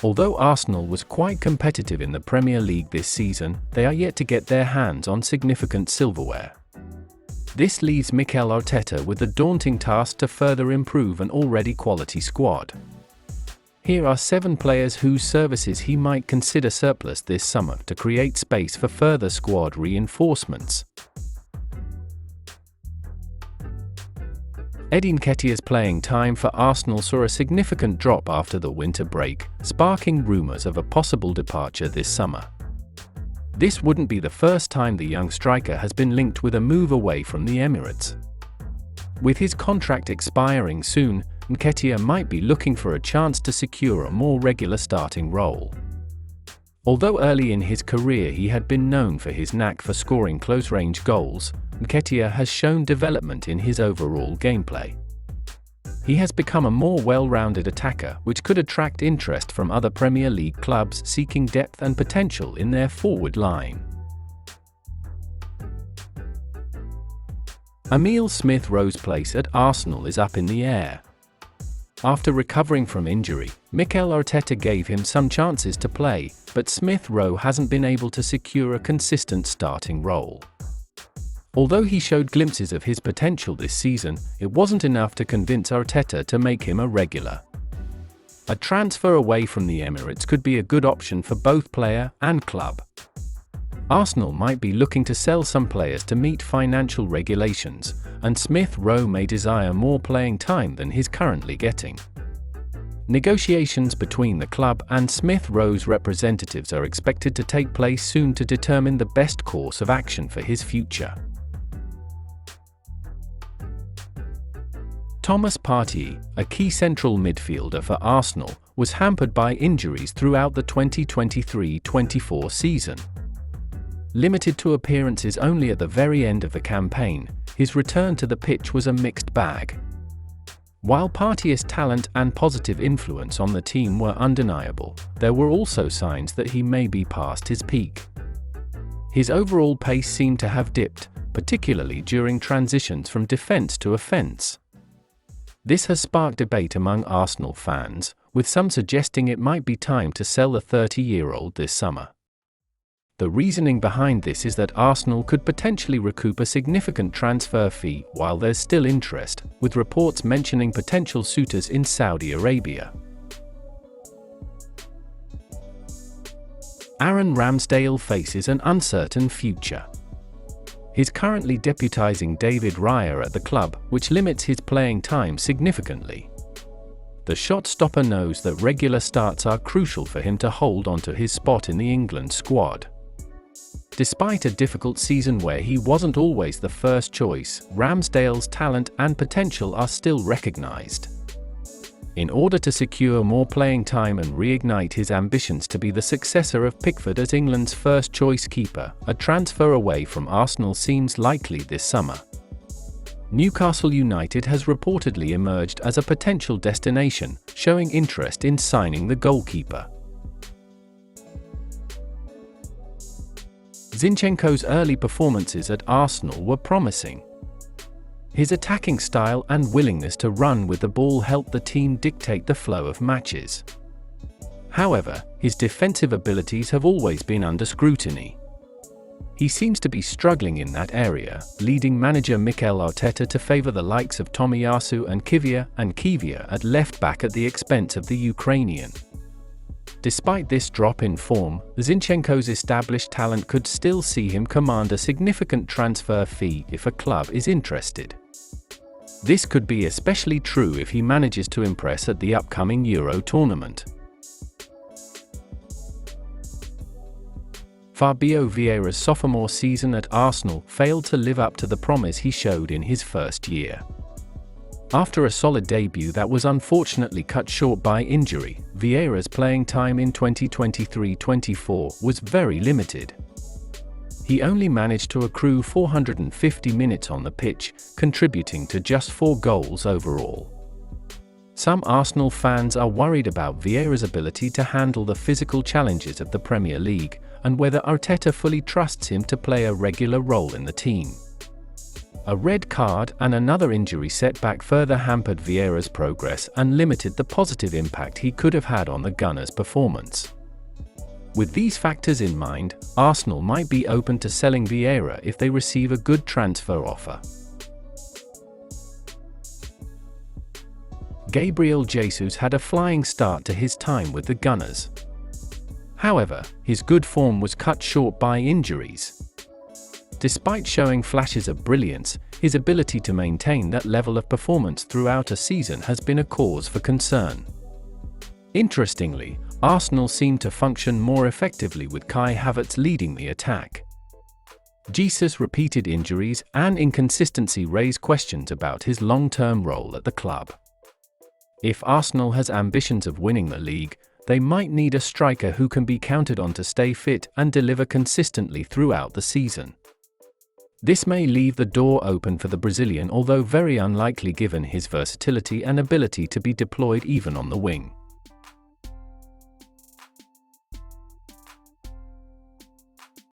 Although Arsenal was quite competitive in the Premier League this season, they are yet to get their hands on significant silverware. This leaves Mikel Arteta with the daunting task to further improve an already quality squad. Here are 7 players whose services he might consider surplus this summer to create space for further squad reinforcements. Eddie Nketiah's playing time for Arsenal saw a significant drop after the winter break, sparking rumours of a possible departure this summer. This wouldn't be the first time the young striker has been linked with a move away from the Emirates. With his contract expiring soon, Nketiah might be looking for a chance to secure a more regular starting role. Although early in his career he had been known for his knack for scoring close-range goals, Nketiah has shown development in his overall gameplay. He has become a more well-rounded attacker, which could attract interest from other Premier League clubs seeking depth and potential in their forward line. Emile Smith-Rowe's place at Arsenal is up in the air. After recovering from injury, Mikel Arteta gave him some chances to play, but Smith-Rowe hasn't been able to secure a consistent starting role. Although he showed glimpses of his potential this season, it wasn't enough to convince Arteta to make him a regular. A transfer away from the Emirates could be a good option for both player and club. Arsenal might be looking to sell some players to meet financial regulations, and Smith-Rowe may desire more playing time than he's currently getting. Negotiations between the club and Smith-Rowe's representatives are expected to take place soon to determine the best course of action for his future. Thomas Partey, a key central midfielder for Arsenal, was hampered by injuries throughout the 2023-24 season. Limited to appearances only at the very end of the campaign, his return to the pitch was a mixed bag. While Partey's talent and positive influence on the team were undeniable, there were also signs that he may be past his peak. His overall pace seemed to have dipped, particularly during transitions from defence to offence. This has sparked debate among Arsenal fans, with some suggesting it might be time to sell the 30-year-old this summer. The reasoning behind this is that Arsenal could potentially recoup a significant transfer fee while there's still interest, with reports mentioning potential suitors in Saudi Arabia. Aaron Ramsdale faces an uncertain future. He's currently deputising David Raya at the club, which limits his playing time significantly. The shot stopper knows that regular starts are crucial for him to hold onto his spot in the England squad. Despite a difficult season where he wasn't always the first choice, Ramsdale's talent and potential are still recognised. In order to secure more playing time and reignite his ambitions to be the successor of Pickford as England's first-choice keeper, a transfer away from Arsenal seems likely this summer. Newcastle United has reportedly emerged as a potential destination, showing interest in signing the goalkeeper. Zinchenko's early performances at Arsenal were promising. His attacking style and willingness to run with the ball helped the team dictate the flow of matches. However, his defensive abilities have always been under scrutiny. He seems to be struggling in that area, leading manager Mikel Arteta to favour the likes of Tomiyasu and Kvyat at left-back at the expense of the Ukrainian. Despite this drop in form, Zinchenko's established talent could still see him command a significant transfer fee if a club is interested. This could be especially true if he manages to impress at the upcoming Euro tournament. Fabio Vieira's sophomore season at Arsenal failed to live up to the promise he showed in his first year. After a solid debut that was unfortunately cut short by injury, Vieira's playing time in 2023-24 was very limited. He only managed to accrue 450 minutes on the pitch, contributing to just 4 goals overall. Some Arsenal fans are worried about Vieira's ability to handle the physical challenges of the Premier League, and whether Arteta fully trusts him to play a regular role in the team. A red card and another injury setback further hampered Vieira's progress and limited the positive impact he could have had on the Gunners' performance. With these factors in mind, Arsenal might be open to selling Vieira if they receive a good transfer offer. Gabriel Jesus had a flying start to his time with the Gunners. However, his good form was cut short by injuries. Despite showing flashes of brilliance, his ability to maintain that level of performance throughout a season has been a cause for concern. Interestingly, Arsenal seem to function more effectively with Kai Havertz leading the attack. Jesus' repeated injuries and inconsistency raise questions about his long-term role at the club. If Arsenal has ambitions of winning the league, they might need a striker who can be counted on to stay fit and deliver consistently throughout the season. This may leave the door open for the Brazilian, although very unlikely given his versatility and ability to be deployed even on the wing.